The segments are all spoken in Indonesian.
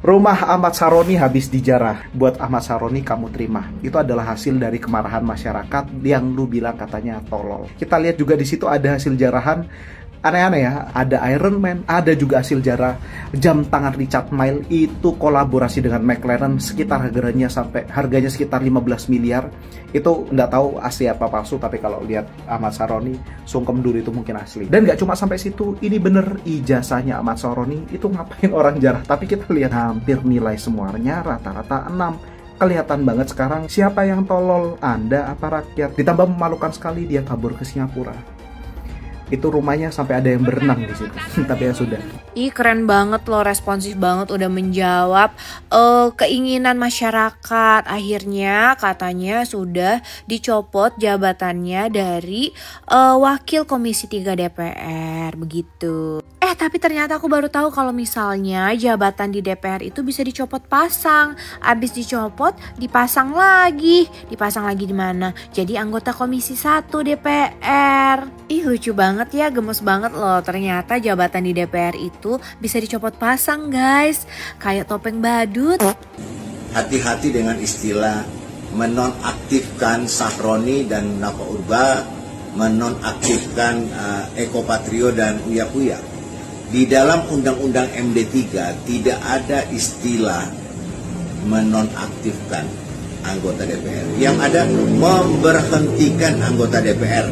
Rumah Ahmad Saroni habis dijarah. Buat Ahmad Saroni kamu terima. Itu adalah hasil dari kemarahan masyarakat yang lu bilang katanya tolol. Kita lihat juga di situ ada hasil jarahan aneh-aneh ya. Ada Iron Man, ada juga hasil jarah jam tangan Richard Mille, itu kolaborasi dengan McLaren, sekitar harganya sekitar 15 miliar. Itu nggak tahu asli apa palsu, tapi kalau lihat Ahmad Saroni sungkem dulu itu mungkin asli. Dan nggak cuma sampai situ, ini bener ijazahnya Ahmad Saroni. Itu ngapain orang jarah, tapi kita lihat hampir nilai semuanya rata-rata 6. Kelihatan banget sekarang siapa yang tolol, Anda apa rakyat. Ditambah memalukan sekali dia kabur ke Singapura. Itu rumahnya sampai ada yang berenang di situ. Tapi ya sudah. Ih, keren banget loh, responsif banget, udah menjawab keinginan masyarakat. Akhirnya katanya sudah dicopot jabatannya dari Wakil Komisi 3 DPR begitu. Tapi ternyata aku baru tahu kalau misalnya jabatan di DPR itu bisa dicopot pasang. Abis dicopot, dipasang lagi. Dipasang lagi di mana? Jadi anggota Komisi 1 DPR. Ih, lucu banget ya, gemes banget loh. Ternyata jabatan di DPR itu bisa dicopot pasang, guys. Kayak topeng badut. Hati-hati dengan istilah menonaktifkan Sahroni dan Nafa Urba, menonaktifkan Eko Patrio dan Uya Kuya. Di dalam Undang-Undang MD3 tidak ada istilah menonaktifkan anggota DPR. Yang ada memberhentikan anggota DPR,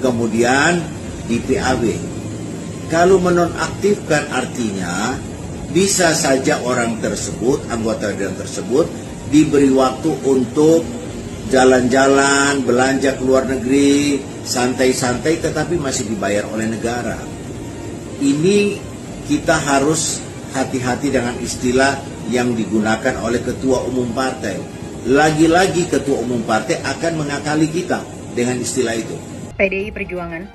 kemudian di PAW. Kalau menonaktifkan artinya bisa saja orang tersebut, anggota DPR tersebut diberi waktu untuk jalan-jalan, belanja ke luar negeri, santai-santai, tetapi masih dibayar oleh negara. Ini kita harus hati-hati dengan istilah yang digunakan oleh ketua umum partai. Lagi-lagi ketua umum partai akan mengakali kita dengan istilah itu. PDI Perjuangan,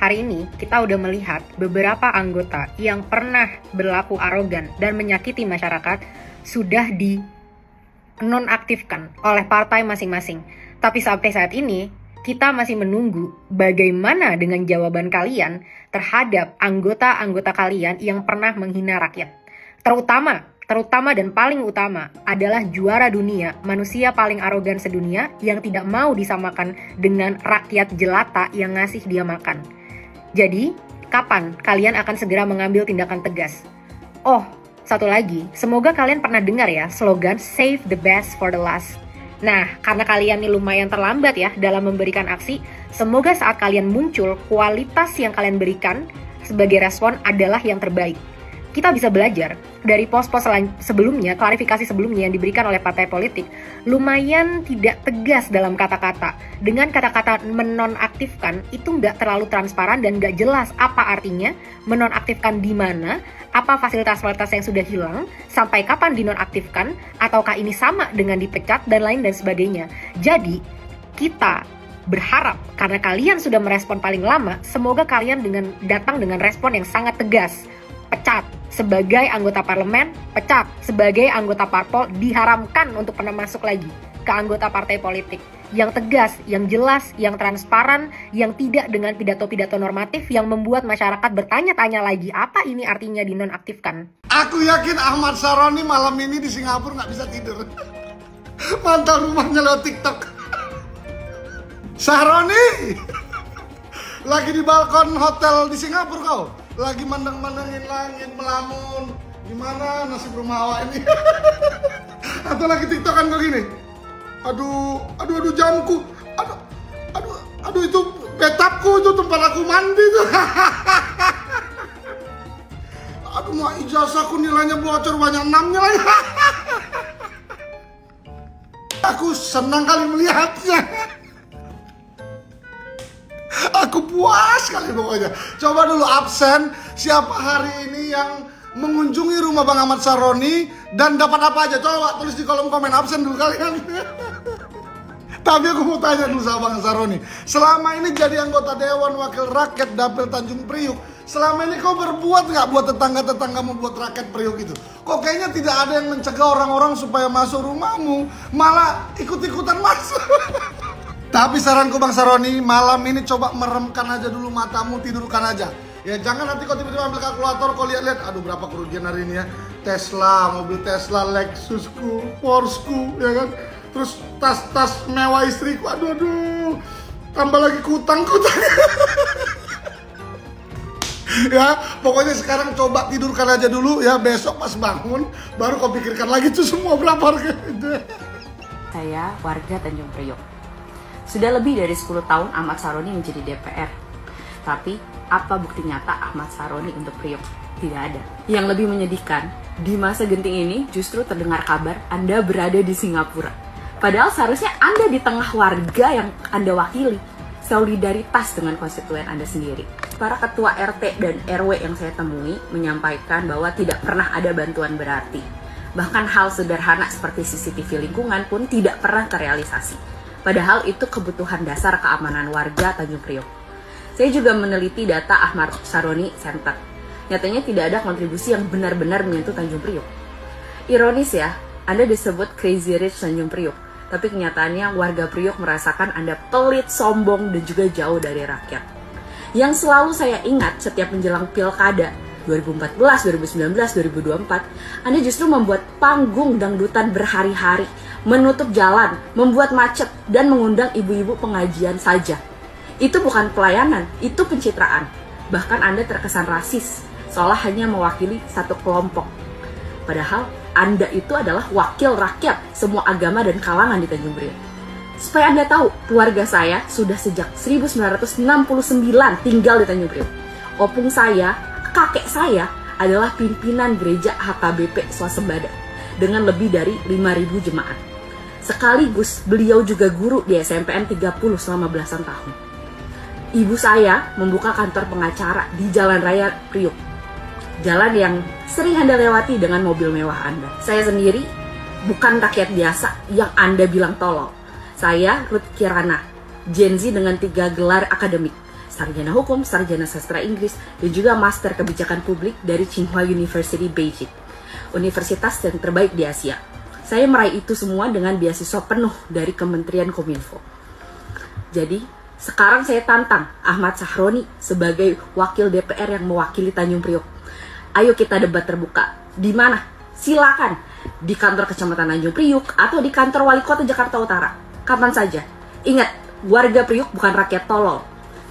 hari ini kita udah melihat beberapa anggota yang pernah berlaku arogan dan menyakiti masyarakat sudah dinonaktifkan oleh partai masing-masing. Tapi sampai saat ini kita masih menunggu bagaimana dengan jawaban kalian terhadap anggota-anggota kalian yang pernah menghina rakyat. Terutama dan paling utama adalah juara dunia, manusia paling arogan sedunia yang tidak mau disamakan dengan rakyat jelata yang ngasih dia makan. Jadi, kapan kalian akan segera mengambil tindakan tegas? Oh, satu lagi, semoga kalian pernah dengar ya slogan Save the best for the last. Nah, karena kalian ini lumayan terlambat ya dalam memberikan aksi, semoga saat kalian muncul, kualitas yang kalian berikan sebagai respon adalah yang terbaik. Kita bisa belajar dari pos-pos sebelumnya, klarifikasi sebelumnya yang diberikan oleh partai politik, lumayan tidak tegas dalam kata-kata. Dengan kata-kata menonaktifkan, itu nggak terlalu transparan dan nggak jelas apa artinya, menonaktifkan di mana, apa fasilitas-fasilitas yang sudah hilang, sampai kapan dinonaktifkan, ataukah ini sama dengan dipecat, dan lain dan sebagainya. Jadi, kita berharap karena kalian sudah merespon paling lama, semoga kalian datang dengan respon yang sangat tegas. Pecat sebagai anggota parlemen, pecat sebagai anggota parpol, diharamkan untuk pernah masuk lagi ke anggota partai politik. Yang tegas, yang jelas, yang transparan, yang tidak dengan pidato-pidato normatif yang membuat masyarakat bertanya-tanya lagi apa ini artinya dinonaktifkan. Aku yakin Ahmad Saroni malam ini di Singapura nggak bisa tidur. Mantau rumahnya lewat TikTok. Saroni lagi di balkon hotel di Singapura kau. Lagi mandang-mandangin langit, melamun. Gimana nasib rumah awak ini? Atau lagi tiktokan kau gini? Aduh jamku. Aduh itu betapku, itu tempat aku mandi tuh. Aduh mau ijazahku nilainya bocor banyak 6 nilainya. Aku senang kali melihatnya. Aku puas sekali pokoknya. Coba dulu absen siapa hari ini yang mengunjungi rumah Bang Ahmad Saroni dan dapat apa aja. Coba tulis di kolom komen absen dulu kalian. Tapi aku mau tanya dulu sama Bang Saroni. Selama ini jadi anggota Dewan Wakil Rakyat Dapil Tanjung Priuk, selama ini kau berbuat nggak buat tetangga-tetanggamu, buat rakyat Priuk itu? Kok kayaknya tidak ada yang mencegah orang-orang supaya masuk rumahmu, malah ikut-ikutan masuk. Tapi saranku Bang Saroni, malam ini coba meremkan aja dulu matamu, tidurkan aja. Ya jangan nanti kau tiba-tiba ambil kalkulator, kau lihat-lihat, aduh berapa kerugian hari ini ya. Tesla, mobil Tesla, Lexusku, Porscheku, ya kan. Terus tas-tas mewah istriku, aduh. Tambah lagi kutang. Ya, pokoknya sekarang coba tidurkan aja dulu ya, besok pas bangun baru kau pikirkan lagi tuh semua berapa harga itu. Saya warga Tanjung Priok. Sudah lebih dari 10 tahun Ahmad Saroni menjadi DPR. Tapi apa bukti nyata Ahmad Saroni untuk Priok? Tidak ada. Yang lebih menyedihkan, di masa genting ini justru terdengar kabar Anda berada di Singapura. Padahal seharusnya Anda di tengah warga yang Anda wakili. Solidaritas dengan konstituen Anda sendiri. Para ketua RT dan RW yang saya temui menyampaikan bahwa tidak pernah ada bantuan berarti. Bahkan hal sederhana seperti CCTV lingkungan pun tidak pernah terrealisasi. Padahal itu kebutuhan dasar keamanan warga Tanjung Priok. Saya juga meneliti data Ahmad Saroni Center. Nyatanya tidak ada kontribusi yang benar-benar menyentuh Tanjung Priok. Ironis ya, Anda disebut Crazy Rich Tanjung Priok. Tapi kenyataannya warga Priok merasakan Anda pelit, sombong, dan juga jauh dari rakyat. Yang selalu saya ingat setiap menjelang pilkada 2014, 2019, 2024, Anda justru membuat panggung dangdutan berhari-hari, menutup jalan, membuat macet, dan mengundang ibu-ibu pengajian saja. Itu bukan pelayanan, itu pencitraan. Bahkan Anda terkesan rasis, seolah hanya mewakili satu kelompok. Padahal Anda itu adalah wakil rakyat semua agama dan kalangan di Tanjung Priok. Supaya Anda tahu, keluarga saya sudah sejak 1969 tinggal di Tanjung Priok. Opung saya, kakek saya adalah pimpinan gereja HKBP Swasembada dengan lebih dari 5.000 jemaat. Sekaligus beliau juga guru di SMPN 30 selama belasan tahun. Ibu saya membuka kantor pengacara di Jalan Raya Priok. Jalan yang sering Anda lewati dengan mobil mewah Anda. Saya sendiri bukan rakyat biasa yang Anda bilang tolol. Saya Ruth Kirana, Gen Z dengan 3 gelar akademik, sarjana hukum, sarjana sastra Inggris, dan juga master kebijakan publik dari Tsinghua University Beijing, universitas yang terbaik di Asia. Saya meraih itu semua dengan beasiswa penuh dari Kementerian Kominfo. Jadi, sekarang saya tantang Ahmad Saroni sebagai wakil DPR yang mewakili Tanjung Priok. Ayo kita debat terbuka. Di mana? Silakan. Di kantor Kecamatan Tanjung Priok atau di kantor Wali Kota Jakarta Utara. Kapan saja. Ingat, warga Priok bukan rakyat tolol.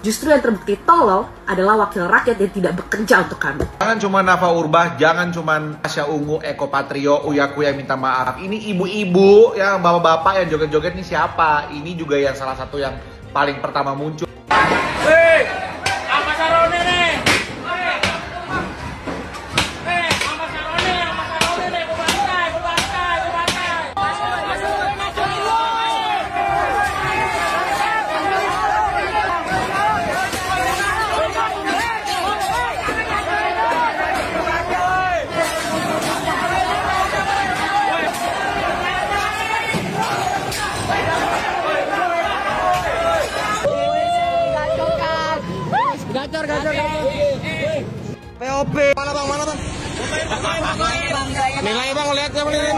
Justru yang terbukti tolol adalah wakil rakyat yang tidak bekerja untuk kami. Jangan cuma Nafa Urbah, jangan cuma Asya Ungu, Eko Patrio, Uya Kuya minta maaf. Ini ibu-ibu, yang bapak-bapak yang joget-joget ini siapa? Ini juga yang salah satu yang paling pertama muncul. Hei, Ahmad Saroni nih. POP. Mana bang? Nilai bang, lihat ya nilai.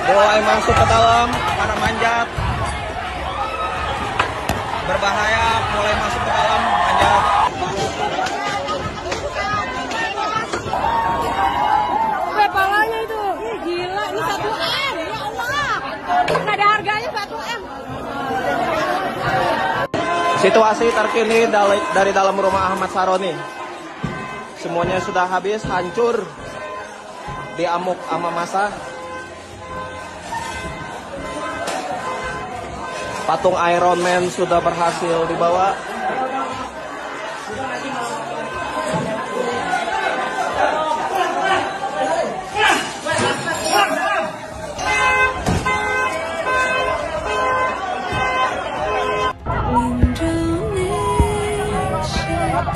Mulai masuk ke dalam, mana manjat. Berbahaya, mulai masuk ke dalam, manjat. Palanya itu, gila, ini 1M, ya Allah. Nggak ada harganya 1M. Situasi terkini dari dalam rumah Ahmad Saroni. Semuanya sudah habis, hancur, diamuk sama massa. Patung Iron Man sudah berhasil dibawa.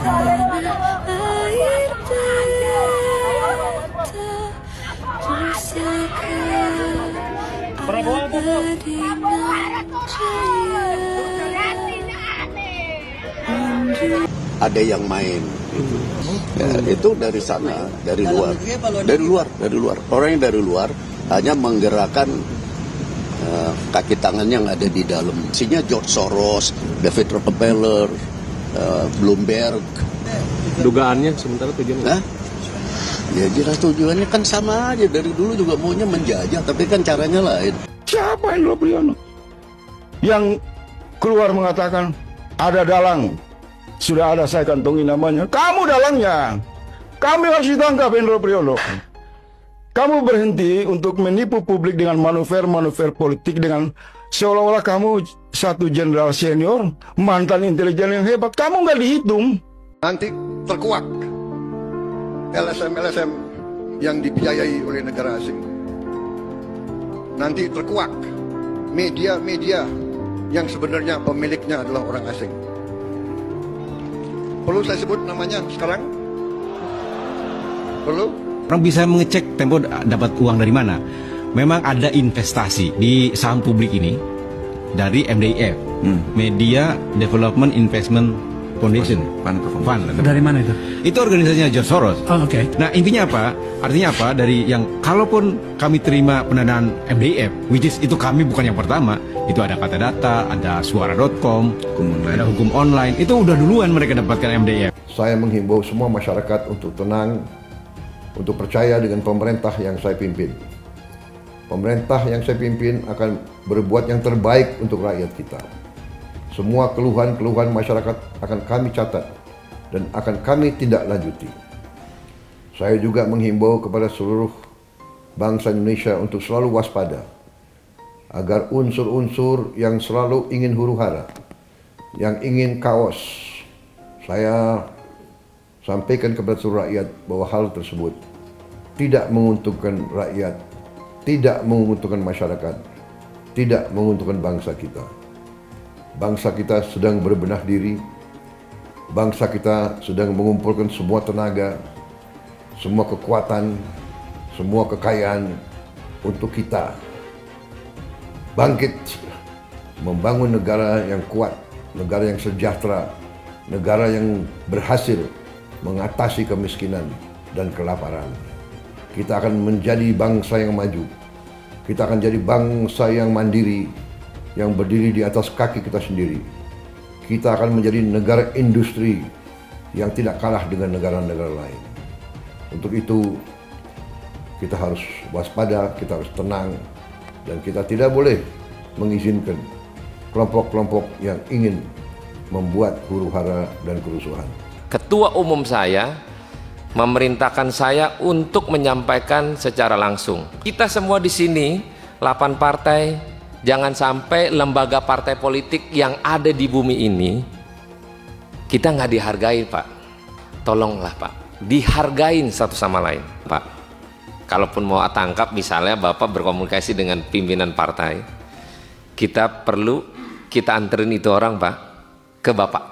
Air mata bersakit. ada yang main. Ya, itu dari sana, dari luar. Orang yang dari luar hanya menggerakkan kaki tangan yang ada di dalam. Isinya George Soros, David Rockefeller, Bloomberg. Dugaannya sementara tujuannya? Ya jelas tujuannya kan sama aja, dari dulu juga maunya menjajah, tapi kan caranya lain. Siapa Indro Priyono yang keluar mengatakan ada dalang, sudah ada saya kantongi namanya, kamu dalangnya, kami harus ditangkap Indro Priyono. Kamu berhenti untuk menipu publik dengan manuver politik, dengan seolah-olah kamu satu jenderal senior, mantan intelijen yang hebat, kamu nggak dihitung. Nanti terkuak LSM yang dibiayai oleh negara asing. Nanti terkuak media-media yang sebenarnya pemiliknya adalah orang asing. Perlu saya sebut namanya sekarang? Perlu? Orang bisa mengecek Tempo dapat uang dari mana. Memang ada investasi di saham publik ini dari MDIF, Media Development Investment Foundation. Fund. Dari mana itu? Itu organisasinya George Soros. Oh, oke. Nah, intinya apa? Artinya apa? Dari yang kalaupun kami terima pendanaan MDIF, which is itu kami bukan yang pertama, itu ada Kata Data, ada Suara.com, ada Hukum Online, itu udah duluan mereka dapatkan MDIF. Saya menghimbau semua masyarakat untuk tenang, untuk percaya dengan pemerintah yang saya pimpin. Pemerintah yang saya pimpin akan berbuat yang terbaik untuk rakyat kita. Semua keluhan-keluhan masyarakat akan kami catat dan akan kami tindak lanjuti. Saya juga menghimbau kepada seluruh bangsa Indonesia untuk selalu waspada agar unsur-unsur yang selalu ingin huru-hara, yang ingin kaos, saya sampaikan kepada seluruh rakyat bahwa hal tersebut tidak menguntungkan rakyat, tidak menguntungkan masyarakat, tidak menguntungkan bangsa kita. Bangsa kita sedang berbenah diri, bangsa kita sedang mengumpulkan semua tenaga, semua kekuatan, semua kekayaan untuk kita bangkit, membangun negara yang kuat, negara yang sejahtera, negara yang berhasil mengatasi kemiskinan dan kelaparan. Kita akan menjadi bangsa yang maju, kita akan jadi bangsa yang mandiri, yang berdiri di atas kaki kita sendiri. Kita akan menjadi negara industri yang tidak kalah dengan negara-negara lain. Untuk itu, kita harus waspada, kita harus tenang, dan kita tidak boleh mengizinkan kelompok-kelompok yang ingin membuat huru-hara dan kerusuhan. Ketua umum saya memerintahkan saya untuk menyampaikan secara langsung. Kita semua di sini, 8 partai, jangan sampai lembaga partai politik yang ada di bumi ini kita nggak dihargai, Pak. Tolonglah, Pak, dihargain satu sama lain, Pak. Kalaupun mau tangkap, misalnya Bapak berkomunikasi dengan pimpinan partai, kita anterin itu orang, Pak, ke Bapak.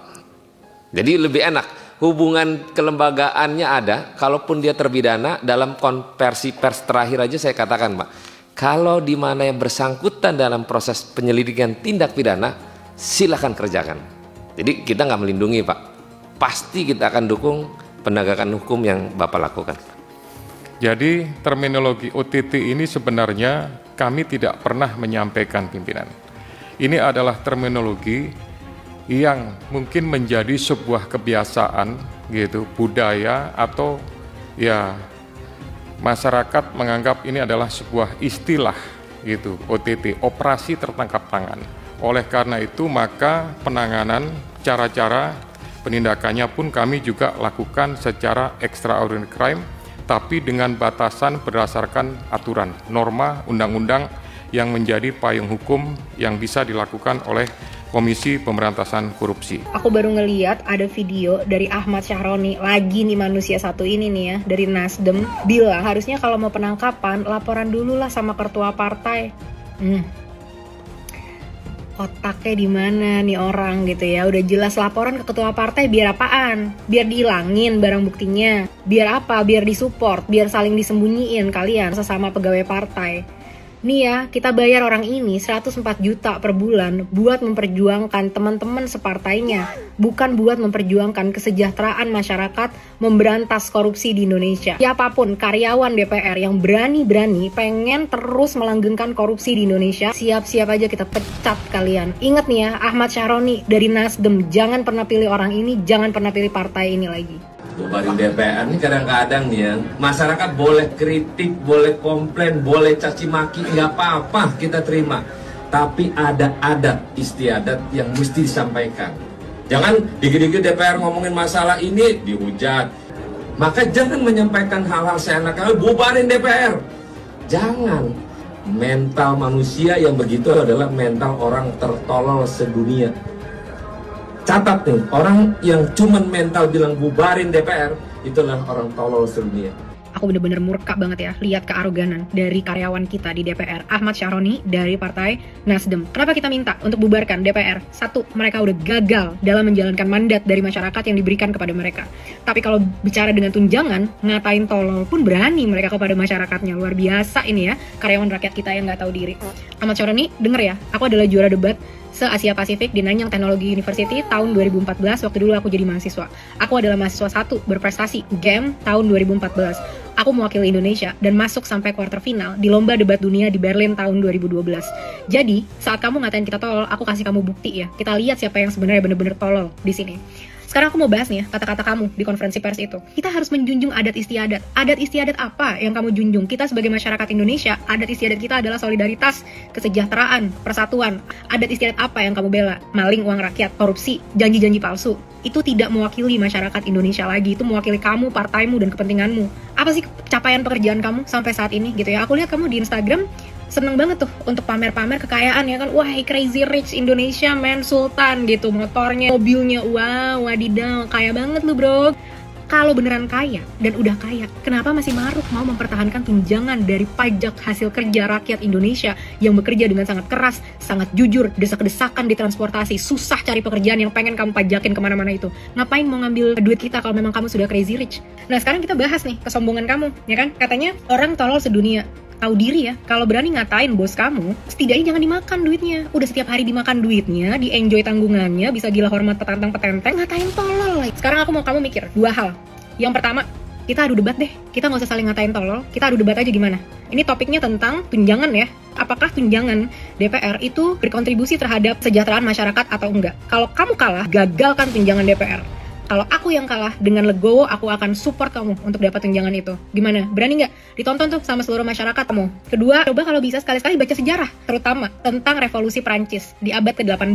Jadi lebih enak, hubungan kelembagaannya ada. Kalaupun dia terpidana, dalam konversi pers terakhir aja saya katakan, Pak, kalau di mana yang bersangkutan dalam proses penyelidikan tindak pidana, silakan kerjakan. Jadi kita nggak melindungi, Pak. Pasti kita akan dukung penegakan hukum yang Bapak lakukan. Jadi terminologi OTT ini sebenarnya kami tidak pernah menyampaikan pimpinan. Ini adalah terminologi yang mungkin menjadi sebuah kebiasaan gitu, budaya, atau ya masyarakat menganggap ini adalah sebuah istilah gitu, OTT, operasi tertangkap tangan. Oleh karena itu maka penanganan, cara-cara penindakannya pun kami juga lakukan secara extraordinary crime, tapi dengan batasan berdasarkan aturan, norma, undang-undang yang menjadi payung hukum yang bisa dilakukan oleh Komisi Pemberantasan Korupsi. Aku baru ngeliat ada video dari Ahmad Syaroni, lagi nih manusia satu ini nih ya, dari Nasdem, bilang harusnya kalau mau penangkapan laporan dulu lah sama ketua partai. Otaknya di mana nih orang gitu ya, udah jelas laporan ke ketua partai biar apaan? Biar dihilangin barang buktinya, biar apa? Biar disupport, biar saling disembunyiin kalian sesama pegawai partai. Nih ya, kita bayar orang ini 104 juta per bulan buat memperjuangkan teman-teman separtainya, bukan buat memperjuangkan kesejahteraan masyarakat, memberantas korupsi di Indonesia. Siapapun karyawan DPR yang berani-berani pengen terus melanggengkan korupsi di Indonesia, siap-siap aja kita pecat kalian. Ingat nih ya, Ahmad Syaroni dari Nasdem, jangan pernah pilih orang ini, jangan pernah pilih partai ini lagi. Bubarin DPR ini kadang-kadang nih ya, masyarakat boleh kritik, boleh komplain, boleh caci maki, nggak apa-apa kita terima. Tapi ada adat istiadat yang mesti disampaikan. Jangan dikit-dikit DPR ngomongin masalah ini dihujat. Maka jangan menyampaikan hal-hal seenaknya, bubarin DPR. Jangan. Mental manusia yang begitu adalah mental orang tertolol sedunia. Catat nih, orang yang cuman mental bilang bubarin DPR, itulah orang tolol sedunia. Aku bener-bener murka banget ya lihat kearoganan dari karyawan kita di DPR, Ahmad Syaroni dari Partai Nasdem. Kenapa kita minta untuk bubarkan DPR? Satu, mereka udah gagal dalam menjalankan mandat dari masyarakat yang diberikan kepada mereka. Tapi kalau bicara dengan tunjangan, ngatain tolol pun berani mereka kepada masyarakatnya. Luar biasa ini ya, karyawan rakyat kita yang nggak tahu diri. Ahmad Syaroni, denger ya, aku adalah juara debat se-Asia Pasifik di Nanyang Technology University tahun 2014, waktu dulu aku jadi mahasiswa. Aku adalah mahasiswa 1 berprestasi GEM tahun 2014. Aku mewakili Indonesia dan masuk sampai quarter final di lomba debat dunia di Berlin tahun 2012. Jadi, saat kamu ngatain kita tolol, aku kasih kamu bukti ya. Kita lihat siapa yang sebenarnya bener-bener tolol di sini. Sekarang aku mau bahas nih ya, kata-kata kamu di konferensi pers itu. Kita harus menjunjung adat istiadat. Adat istiadat apa yang kamu junjung? Kita sebagai masyarakat Indonesia, adat istiadat kita adalah solidaritas, kesejahteraan, persatuan. Adat istiadat apa yang kamu bela? Maling uang rakyat, korupsi, janji-janji palsu. Itu tidak mewakili masyarakat Indonesia lagi. Itu mewakili kamu, partaimu, dan kepentinganmu. Apa sih capaian pekerjaan kamu sampai saat ini gitu ya? Aku lihat kamu di Instagram seneng banget tuh untuk pamer-pamer kekayaan ya kan. Wah, crazy rich Indonesia man, sultan gitu, motornya, mobilnya, wow, wadidaw, kaya banget lu bro. Kalau beneran kaya dan udah kaya, kenapa masih maruk mau mempertahankan tunjangan dari pajak hasil kerja rakyat Indonesia yang bekerja dengan sangat keras, sangat jujur, desak-desakan di transportasi, susah cari pekerjaan yang pengen kamu pajakin kemana-mana itu. Ngapain mau ngambil duit kita kalau memang kamu sudah crazy rich? Nah sekarang kita bahas nih kesombongan kamu, ya kan? Katanya orang tolol sedunia. Tahu diri ya, kalau berani ngatain bos kamu, setidaknya jangan dimakan duitnya. Udah setiap hari dimakan duitnya, di-enjoy tanggungannya, bisa gila hormat petantang-petenteng, ngatain tolol. Sekarang aku mau kamu mikir, 2 hal. Yang pertama, kita adu debat deh. Kita nggak usah saling ngatain tolol, kita adu debat aja gimana. Ini topiknya tentang tunjangan ya. Apakah tunjangan DPR itu berkontribusi terhadap kesejahteraan masyarakat atau enggak? Kalau kamu kalah, gagalkan tunjangan DPR. Kalau aku yang kalah, dengan legowo aku akan support kamu untuk dapat tunjangan itu. Gimana? Berani nggak? Ditonton tuh sama seluruh masyarakat kamu. Kedua, coba kalau bisa sekali-sekali baca sejarah, terutama tentang revolusi Prancis di abad ke-18.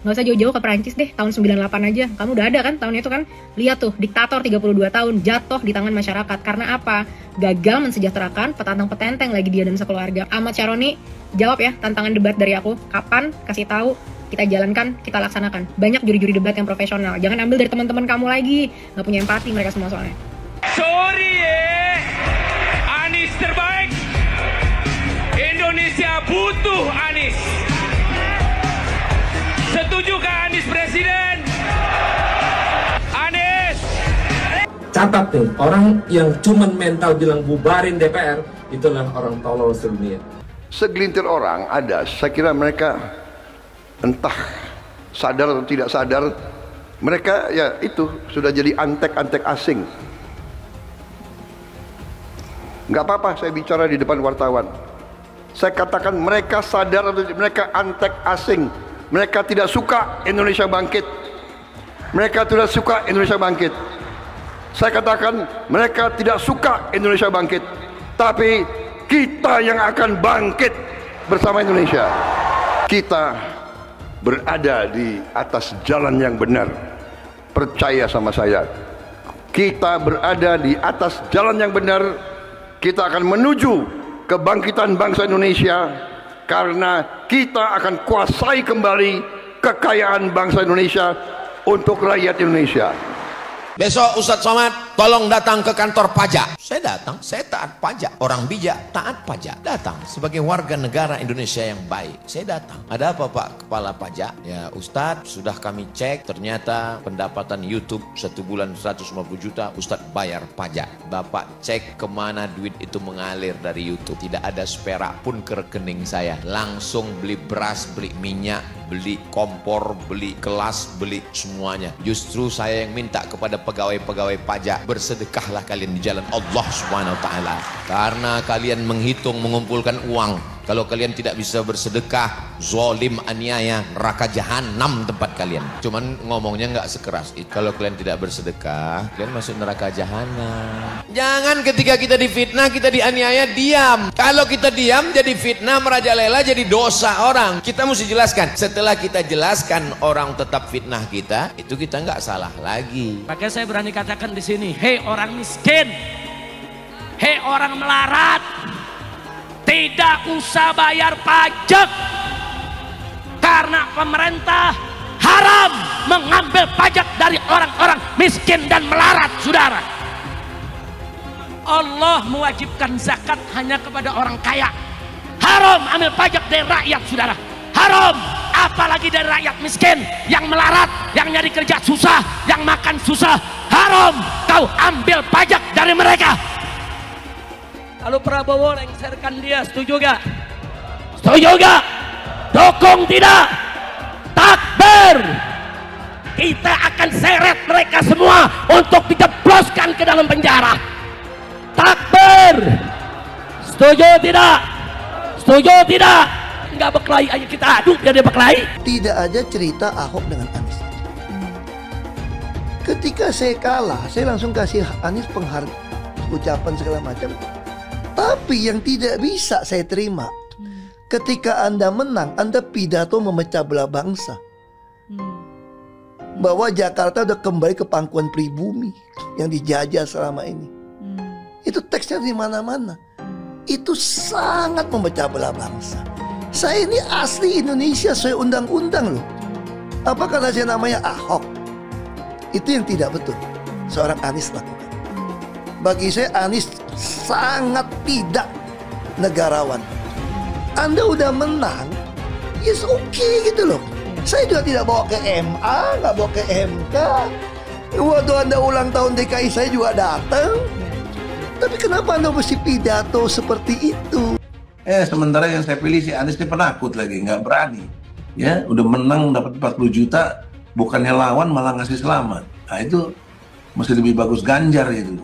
Nggak usah jauh-jauh ke Prancis deh, tahun 98 aja. Kamu udah ada kan tahun itu kan? Lihat tuh, diktator 32 tahun jatuh di tangan masyarakat. Karena apa? Gagal mensejahterakan petantang-petenteng lagi dia dan sekeluarga. Ahmad Syaroni, jawab ya tantangan debat dari aku. Kapan? Kasih tahu. Kita jalankan, kita laksanakan. Banyak juri-juri debat yang profesional. Jangan ambil dari teman-teman kamu lagi. Nggak punya empati mereka semua soalnya. Sorry ya, Anies terbaik. Indonesia butuh Anies. Setujukah Anies presiden? Anies. Catat nih, orang yang cuman mental bilang bubarin DPR, itulah orang tolol sedunia. Segelintir orang ada, saya kira mereka entah sadar atau tidak sadar, mereka ya itu sudah jadi antek-antek asing. Nggak apa-apa saya bicara di depan wartawan. Saya katakan mereka sadar atau mereka antek asing. Mereka tidak suka Indonesia bangkit. Mereka tidak suka Indonesia bangkit. Saya katakan mereka tidak suka Indonesia bangkit. Tapi kita yang akan bangkit bersama Indonesia. Kita berada di atas jalan yang benar. Percaya sama saya. Kita berada di atas jalan yang benar. Kita akan menuju kebangkitan bangsa Indonesia karena kita akan kuasai kembali kekayaan bangsa Indonesia untuk rakyat Indonesia. Besok Ustadz Somad tolong datang ke kantor pajak. Saya datang, saya taat pajak. Orang bijak taat pajak. Datang sebagai warga negara Indonesia yang baik. Saya datang. Ada apa Pak Kepala Pajak? Ya Ustadz, sudah kami cek, ternyata pendapatan YouTube 1 bulan 150 juta, Ustadz bayar pajak. Bapak cek kemana duit itu mengalir dari YouTube. Tidak ada seperak pun ke rekening saya. Langsung beli beras, beli minyak, beli kompor, beli kelas, beli semuanya. Justru saya yang minta kepada pegawai-pegawai pajak, bersedekahlah kalian di jalan Allah Subhanahu wa taala. Karena kalian menghitung, mengumpulkan uang. Kalau kalian tidak bisa bersedekah, zalim, aniaya, neraka jahanam tempat kalian. Cuman ngomongnya nggak sekeras itu. Kalau kalian tidak bersedekah, kalian masuk neraka jahanam. Jangan ketika kita difitnah, kita dianiaya, diam. Kalau kita diam jadi fitnah, merajalela, jadi dosa orang. Kita mesti jelaskan. Setelah kita jelaskan, orang tetap fitnah kita, itu kita nggak salah lagi. Makanya saya berani katakan di sini, hei orang miskin, hei orang melarat, tidak usah bayar pajak, karena pemerintah haram mengambil pajak dari orang-orang miskin dan melarat, saudara. Allah mewajibkan zakat hanya kepada orang kaya. Haram ambil pajak dari rakyat, saudara. Haram, apalagi dari rakyat miskin yang melarat, yang nyari kerja susah, yang makan susah. Haram kau ambil pajak dari mereka. Lalu Prabowo lengserkan dia, setuju gak? Setuju gak? Dukung tidak? Takbir! Kita akan seret mereka semua untuk dijebloskan ke dalam penjara. Takbir! Setuju tidak? Setuju tidak? Enggak berkelahi aja, kita adu biar dia berkelahi. Tidak ada cerita Ahok dengan Anies. Ketika saya kalah, saya langsung kasih Anies penghargaan, ucapan segala macam. Tapi yang tidak bisa saya terima, ketika Anda menang, Anda pidato memecah belah bangsa. Bahwa Jakarta udah kembali ke pangkuan pribumi yang dijajah selama ini. Itu teksnya di mana-mana. Itu sangat memecah belah bangsa. Saya ini asli Indonesia, saya undang-undang loh. Apa karena saya namanya Ahok? Itu yang tidak betul seorang Anies lakukan. Bagi saya Anies sangat tidak negarawan. Anda udah menang, yes okay gitu loh. Saya juga tidak bawa ke MA, nggak bawa ke MK. Waktu Anda ulang tahun DKI saya juga datang. Tapi kenapa Anda mesti pidato seperti itu? Sementara yang saya pilih si Anies ini penakut lagi, nggak berani. Ya, udah menang dapat 40 juta, bukannya lawan malah ngasih selamat. Nah itu mesti lebih bagus Ganjar itu.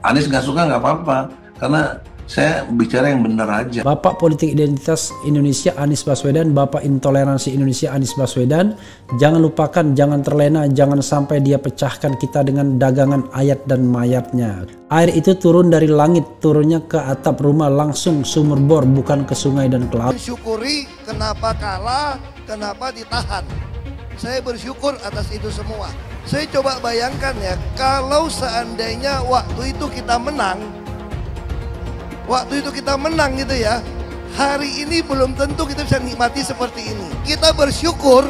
Anies nggak suka nggak apa-apa, karena saya bicara yang benar aja. Bapak Politik Identitas Indonesia Anies Baswedan, Bapak Intoleransi Indonesia Anies Baswedan. Jangan lupakan, jangan terlena, jangan sampai dia pecahkan kita dengan dagangan ayat dan mayatnya. Air itu turun dari langit, turunnya ke atap rumah, langsung sumur bor, bukan ke sungai dan ke laut. Syukuri kenapa kalah, kenapa ditahan. Saya bersyukur atas itu semua. Saya coba bayangkan ya, kalau seandainya waktu itu kita menang, gitu ya, hari ini belum tentu kita bisa nikmati seperti ini. Kita bersyukur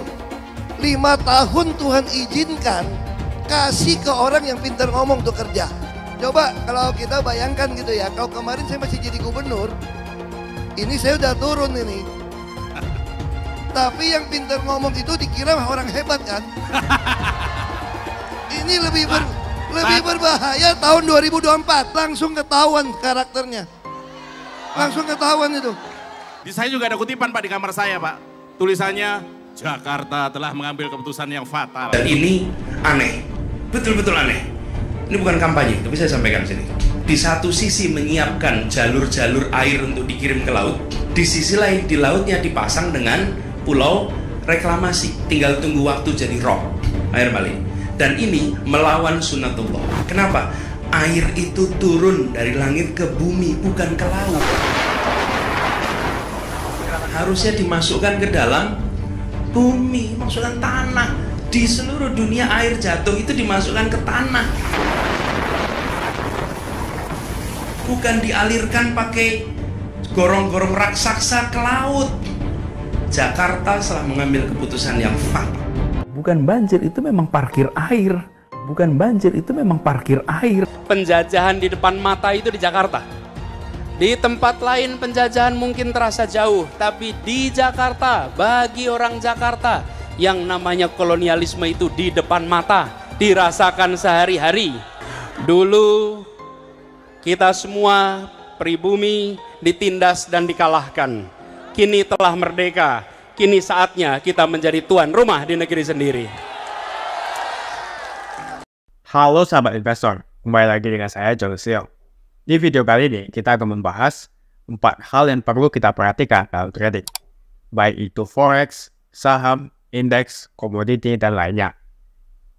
5 tahun Tuhan izinkan kasih ke orang yang pintar ngomong untuk kerja. Coba kalau kita bayangkan gitu ya, kalau kemarin saya masih jadi gubernur, ini saya udah turun ini. Tapi yang pintar ngomong itu dikira orang hebat kan? Ini lebih berbahaya tahun 2024, langsung ketahuan karakternya. Langsung ketahuan itu. Di saya juga ada kutipan Pak di kamar saya Pak. Tulisannya, Jakarta telah mengambil keputusan yang fatal. Dan ini aneh, betul-betul aneh. Ini bukan kampanye, tapi saya sampaikan di sini. Di satu sisi menyiapkan jalur-jalur air untuk dikirim ke laut, di sisi lain di lautnya dipasang dengan pulau reklamasi. Tinggal tunggu waktu jadi rob, air balik. Dan ini melawan sunatullah. Kenapa? Air itu turun dari langit ke bumi, bukan ke laut. Harusnya dimasukkan ke dalam bumi, masukkan tanah. Di seluruh dunia air jatuh itu dimasukkan ke tanah. Bukan dialirkan pakai gorong-gorong raksasa ke laut. Jakarta telah mengambil keputusan yang fatal. Bukan banjir, itu memang parkir air. bukan banjir, itu memang parkir air. Penjajahan di depan mata itu di Jakarta. Di tempat lain penjajahan mungkin terasa jauh, tapi di Jakarta, bagi orang Jakarta, yang namanya kolonialisme itu di depan mata, dirasakan sehari-hari. Dulu kita semua pribumi ditindas dan dikalahkan. Kini telah merdeka, kini saatnya kita menjadi tuan rumah di negeri sendiri. Halo sahabat investor, kembali lagi dengan saya John Seal. Di video kali ini kita akan membahas 4 hal yang perlu kita perhatikan dalam trading, baik itu forex, saham, indeks, komoditi, dan lainnya.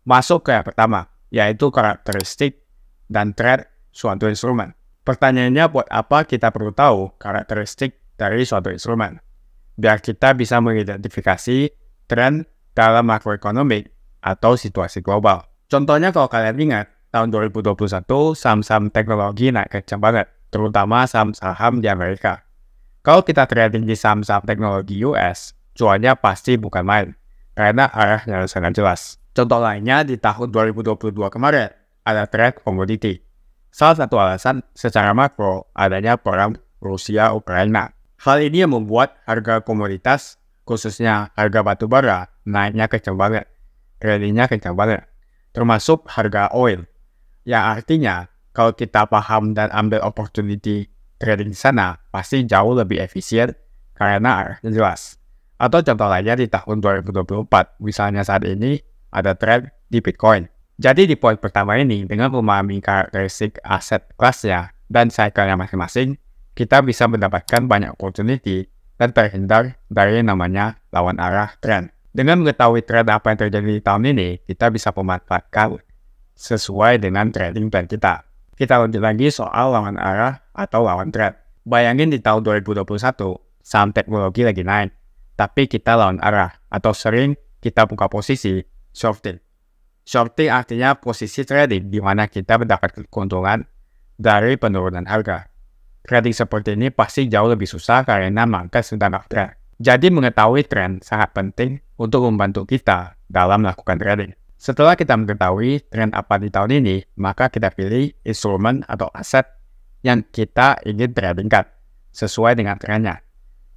Masuk ke yang pertama, yaitu karakteristik dan trend suatu instrumen. Pertanyaannya, buat apa kita perlu tahu karakteristik dari suatu instrumen? Biar kita bisa mengidentifikasi tren dalam makroekonomi atau situasi global. Contohnya kalau kalian ingat, tahun 2021 saham-saham teknologi naik kencang banget, terutama saham-saham di Amerika. Kalau kita trading di saham-saham teknologi US, cuannya pasti bukan main, karena arahnya sangat jelas. Contoh lainnya di tahun 2022 kemarin, ada tren komoditi. Salah satu alasan secara makro adanya perang Rusia-Ukraina. Hal ini yang membuat harga komoditas, khususnya harga batu bara, naiknya kencang banget. Rally-nya kencang banget. Termasuk harga oil. Yang artinya, kalau kita paham dan ambil opportunity trading di sana, pasti jauh lebih efisien karena arahnya jelas. Atau contoh lainnya di tahun 2024, misalnya saat ini ada tren di Bitcoin. Jadi di poin pertama ini, dengan memahami karakteristik aset kelasnya dan cycle-nya masing-masing, kita bisa mendapatkan banyak opportunity dan terhindar dari yang namanya lawan arah tren. Dengan mengetahui tren apa yang terjadi di tahun ini, kita bisa memanfaatkan sesuai dengan trading plan kita. Kita lanjut lagi soal lawan arah atau lawan tren. Bayangin di tahun 2021, saham teknologi lagi naik, tapi kita lawan arah atau sering kita buka posisi shorting. Shorting artinya posisi trading di mana kita mendapatkan keuntungan dari penurunan harga. Trading seperti ini pasti jauh lebih susah karena market sedang uptrend. Jadi mengetahui tren sangat penting untuk membantu kita dalam melakukan trading. Setelah kita mengetahui tren apa di tahun ini, maka kita pilih instrumen atau aset yang kita ingin tradingkan sesuai dengan trennya.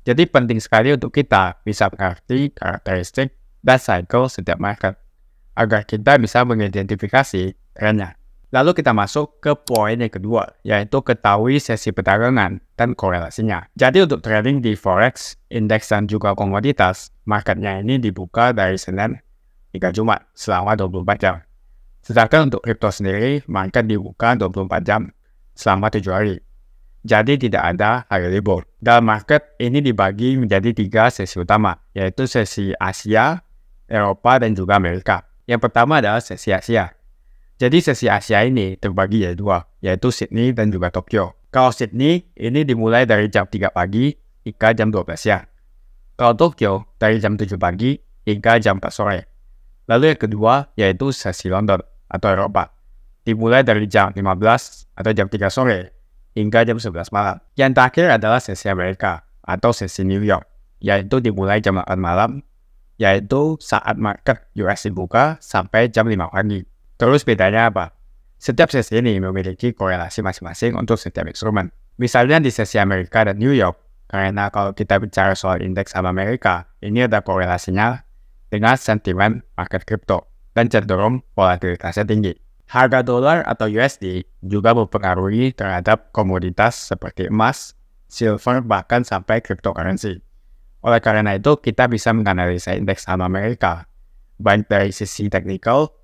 Jadi penting sekali untuk kita bisa mengerti karakteristik dan cycle setiap market, agar kita bisa mengidentifikasi trennya. Lalu kita masuk ke poin yang kedua, yaitu ketahui sesi perdagangan dan korelasinya. Jadi untuk trading di forex, indeks, dan juga komoditas, marketnya ini dibuka dari Senin hingga Jumat selama 24 jam. Sedangkan untuk kripto sendiri, market dibuka 24 jam selama 7 hari. Jadi tidak ada hari libur. Dalam market ini dibagi menjadi 3 sesi utama, yaitu sesi Asia, Eropa, dan juga Amerika. Yang pertama adalah sesi Asia. Jadi sesi Asia ini terbagi jadi 2, yaitu Sydney dan juga Tokyo. Kalau Sydney, ini dimulai dari jam 3 pagi hingga jam 12 siang. Kalau Tokyo, dari jam 7 pagi hingga jam 4 sore. Lalu yang kedua, yaitu sesi London atau Eropa. Dimulai dari jam 15 atau jam 3 sore hingga jam 11 malam. Yang terakhir adalah sesi Amerika atau sesi New York, yaitu dimulai jam 8 malam, yaitu saat market US dibuka sampai jam 5 pagi. Terus bedanya apa? Setiap sesi ini memiliki korelasi masing-masing untuk setiap instrumen. Misalnya di sesi Amerika dan New York, karena kalau kita bicara soal indeks saham Amerika, ini ada korelasinya dengan sentimen market kripto dan cenderung volatilitasnya tinggi. Harga dolar atau USD juga mempengaruhi terhadap komoditas seperti emas, silver, bahkan sampai cryptocurrency. Oleh karena itu, kita bisa menganalisa indeks saham Amerika, baik dari sisi teknikal,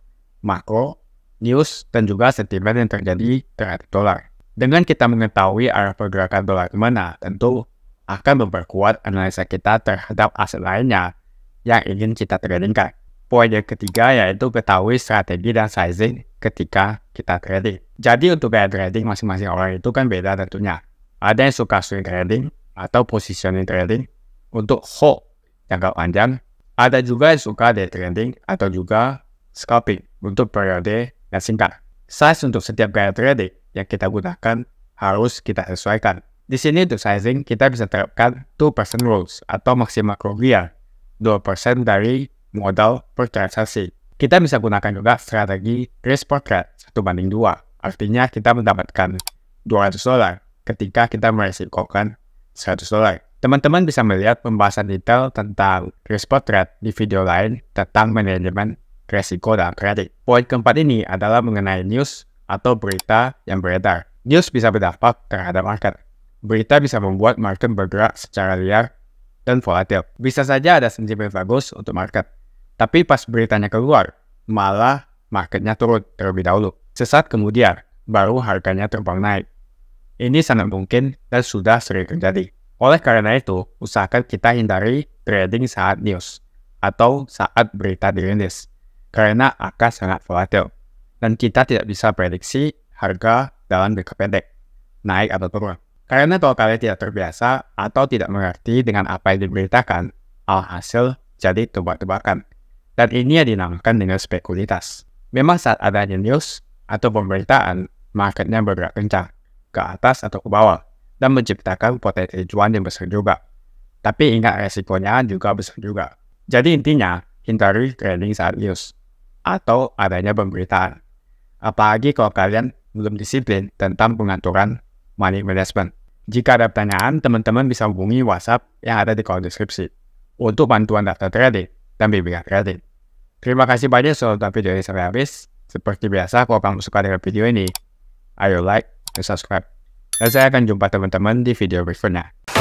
makro, news, dan juga sentimen yang terjadi terhadap dolar. Dengan kita mengetahui arah pergerakan dolar kemana, tentu akan memperkuat analisa kita terhadap aset lainnya yang ingin kita tradingkan. Poin yang ketiga yaitu ketahui strategi dan sizing ketika kita trading. Jadi untuk gaya trading masing-masing orang itu kan beda tentunya. Ada yang suka swing trading atau positioning trading untuk hold jangka panjang. Ada juga yang suka day trading atau juga scalping untuk periode yang singkat. Size untuk setiap gaya trading yang kita gunakan harus kita sesuaikan. Di sini untuk sizing kita bisa terapkan 2% rules atau maksimal kerugian 2% dari modal per transaksi. Kita bisa gunakan juga strategi risk portrait 1:2. Artinya kita mendapatkan $200 ketika kita meresikokan $100. Teman-teman bisa melihat pembahasan detail tentang risk portrait di video lain tentang manajemen resiko dalam trading. Poin keempat ini adalah mengenai news atau berita yang beredar. News bisa berdampak terhadap market. Berita bisa membuat market bergerak secara liar dan volatil. Bisa saja ada sentimen bagus untuk market, tapi pas beritanya keluar, malah marketnya turun terlebih dahulu. Sesaat kemudian, baru harganya terbang naik. Ini sangat mungkin dan sudah sering terjadi. Oleh karena itu, usahakan kita hindari trading saat news atau saat berita dirilis, karena akan sangat volatil. Dan kita tidak bisa prediksi harga dalam jangka pendek, naik atau turun. Karena kalau kalian tidak terbiasa atau tidak mengerti dengan apa yang diberitakan, alhasil jadi tebak-tebakan. Dan ini yang dinamakan dengan spekulitas. Memang saat adanya news atau pemberitaan, marketnya bergerak kencang, ke atas atau ke bawah, dan menciptakan potensi cuan yang besar juga. Tapi ingat resikonya juga besar juga. Jadi intinya, hindari trading saat news atau adanya pemberitaan. Apalagi kalau kalian belum disiplin tentang pengaturan money management. Jika ada pertanyaan, teman-teman bisa hubungi WhatsApp yang ada di kolom deskripsi untuk bantuan daftar trading dan bimbingan trading. Terima kasih banyak sudah nonton video ini sampai habis. Seperti biasa, kalau kamu suka dengan video ini, ayo like dan subscribe. Dan saya akan jumpa teman-teman di video berikutnya.